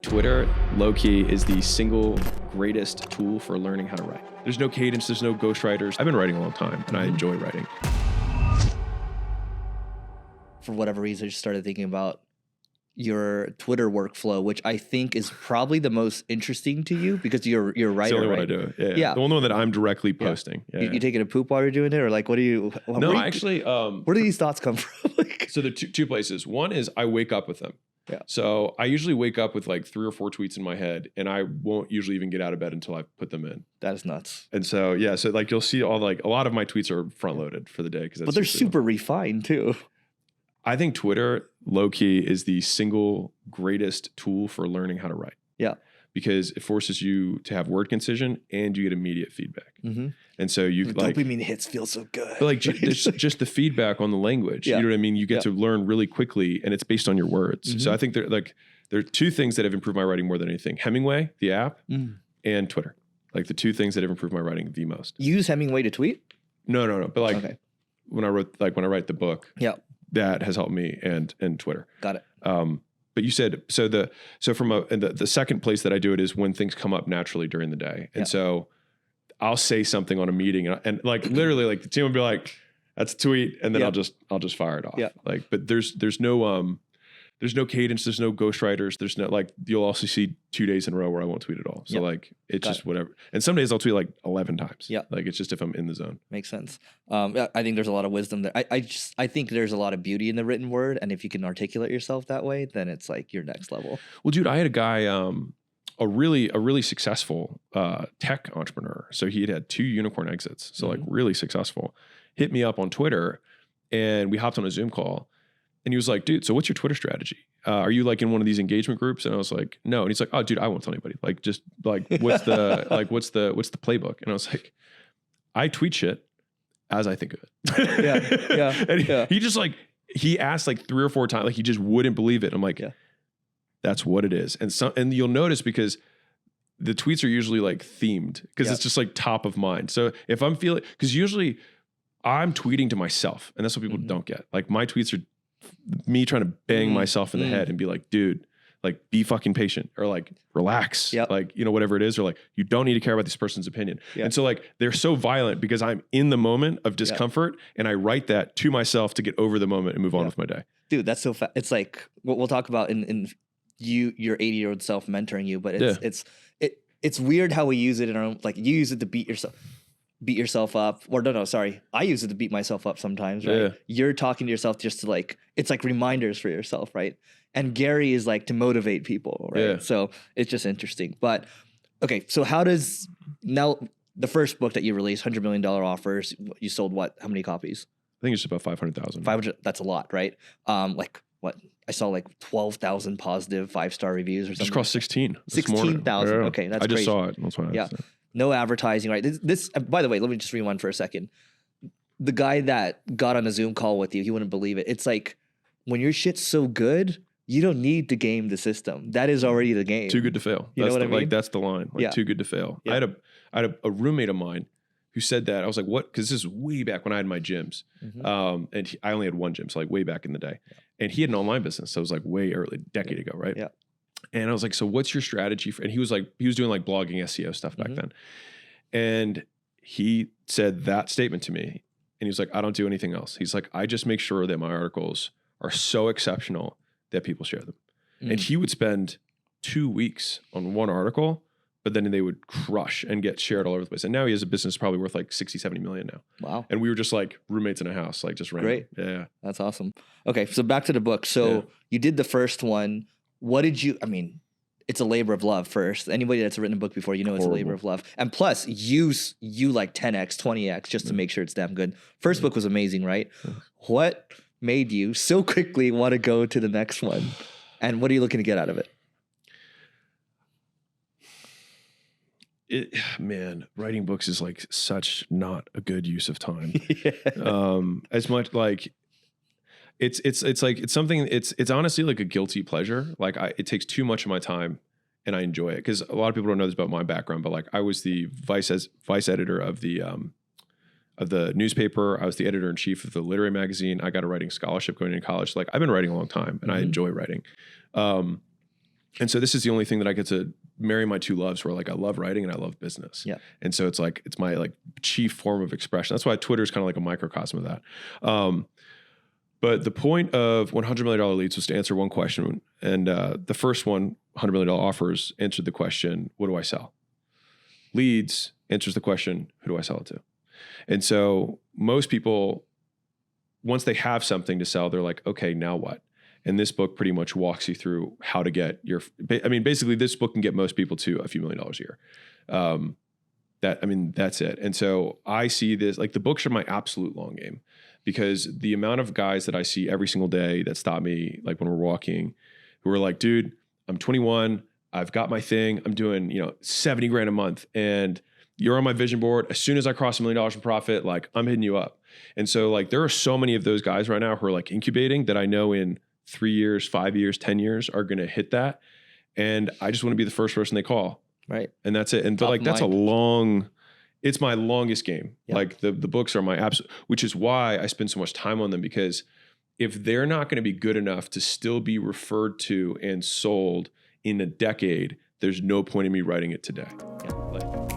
Twitter, low-key, is the single greatest tool for learning how to write. There's no cadence, there's no ghostwriters. I've been writing a long time, and I enjoy writing. For whatever reason, I just started thinking about your Twitter workflow, which I think is probably the most interesting to you because you're a writer. It's the only right? one I do. Yeah. The only one that I'm directly posting. Yeah. You taking a poop while you're doing it, or like, what do you? No, actually. Where do these thoughts come from? So there are two places. One is I wake up with them. Yeah. So I usually wake up with like 3 or 4 tweets in my head, and I won't usually even get out of bed until I put them in. That is nuts. And so so like you'll see all like a lot of my tweets are front loaded for the day but they're super refined too. I think Twitter, low key, is the single greatest tool for learning how to write. Yeah. Because it forces you to have word concision and you get immediate feedback. Mm-hmm. And so you like dopamine hits feel so good. But like just the feedback on the language. Yeah. You know what I mean? You get to learn really quickly, and it's based on your words. Mm-hmm. So I think there are 2 things that have improved my writing more than anything: Hemingway, the app, and Twitter. Like the 2 things that have improved my writing the most. You use Hemingway to tweet? No. But like when I write the book, that has helped me, and Twitter. Got it. But you said the second place that I do it is when things come up naturally during the day, and so I'll say something on a meeting, and like literally, like the team will be like, "That's a tweet," and then I'll just fire it off. Yeah. Like, but there's no cadence, there's no ghostwriters, there's no like you'll also see 2 days in a row where I won't tweet at all. So like it's just whatever. And some days I'll tweet like 11 times. Yeah. Like it's just if I'm in the zone. Makes sense. I think there's a lot of wisdom there. I think there's a lot of beauty in the written word, and if you can articulate yourself that way, then it's like your next level. Well, dude, I had a guy, a really successful tech entrepreneur. So he had 2 unicorn exits. So like really successful. Hit me up on Twitter, and we hopped on a Zoom call. And he was like, dude, so what's your Twitter strategy? Are you like in one of these engagement groups? And I was like, no. And he's like, oh, dude, I won't tell anybody. Like, just like, what's the playbook? And I was like, I tweet shit as I think of it. He just like, he asked like 3 or 4 times, like he just wouldn't believe it. I'm like, that's what it is. And you'll notice because the tweets are usually like themed because it's just like top of mind. So if I'm feeling, because usually I'm tweeting to myself, and that's what people don't get. Like my tweets are me trying to bang myself in the head and be like, dude, like be fucking patient, or like relax, like, you know, whatever it is, or like, you don't need to care about this person's opinion. And so like, they're so violent because I'm in the moment of discomfort and I write that to myself to get over the moment and move on with my day. Dude, that's so fast. It's like what we'll talk about in your 80-year-old self mentoring you, but it's weird how we use it in our own, like you use it to beat yourself up, or sorry, I use it to beat myself up sometimes, right? You're talking to yourself just to like, it's like reminders for yourself, right? And Gary is like to motivate people, right? So it's just interesting. But okay, so how does now the first book that you released, $100 million offers, you sold what? How many copies? I think it's about 500,000. 500. That's a lot, right? Like what? I saw like 12,000 positive 5-star reviews or something. Just crossed 16. 16,000. Okay, that's crazy. I just saw it. That's why. No advertising, right? This by the way, let me just rewind for a second. The guy that got on a Zoom call with you, he wouldn't believe it. It's like when your shit's so good, you don't need to game the system. That is already the game. Too good to fail. You know what I mean? Like that's the line. Like too good to fail. I had a roommate of mine who said that. I was like, what? Because this is way back when I had my gyms. And I only had one gym, so like way back in the day. And he had an online business, so it was like way early, decade ago, right? Yeah. And I was like, so what's your strategy for, and he was doing like blogging SEO stuff back then. And he said that statement to me, and he was like, I don't do anything else. He's like, I just make sure that my articles are so exceptional that people share them. And he would spend 2 weeks on one article, but then they would crush and get shared all over the place. And now he has a business probably worth like 60, 70 million now. Wow. And we were just like roommates in a house, like just random. Great. Yeah. That's awesome. Okay. So back to the book. So you did the first one. What did you, I mean, it's a labor of love first. Anybody that's written a book before, you know it's a labor of love. And plus, you like 10x, 20x just to make sure it's damn good. First book was amazing, right? What made you so quickly want to go to the next one? And what are you looking to get out of it? Man, writing books is like such not a good use of time. As much like... It's something, it's honestly like a guilty pleasure. Like it takes too much of my time and I enjoy it. Cause a lot of people don't know this about my background, but like I was the vice editor of the newspaper. I was the editor in chief of the literary magazine. I got a writing scholarship going into college. Like I've been writing a long time and I enjoy writing. And so this is the only thing that I get to marry my two loves, where like I love writing and I love business. Yeah. And so it's like, it's my like chief form of expression. That's why Twitter is kind of like a microcosm of that. But the point of $100 million leads was to answer one question. And the first one, $100 million offers, answered the question, what do I sell? Leads answers the question, who do I sell it to? And so most people, once they have something to sell, they're like, okay, now what? And this book pretty much walks you through how to get your, I mean, basically this book can get most people to a few $1 million a year. That's it. And so I see this, like the books are my absolute long game, because the amount of guys that I see every single day that stop me, like when we're walking, who are like, dude, I'm 21. I've got my thing. I'm doing, 70 grand a month, and you're on my vision board. As soon as I cross $1 million in profit, like I'm hitting you up. And so like, there are so many of those guys right now who are like incubating that I know in 3 years, 5 years, 10 years are going to hit that. And I just want to be the first person they call. Right. And that's it. And but like, that's it's my longest game. Yeah. Like the books are my absolute, which is why I spend so much time on them, because if they're not going to be good enough to still be referred to and sold in a decade, there's no point in me writing it today. Yeah.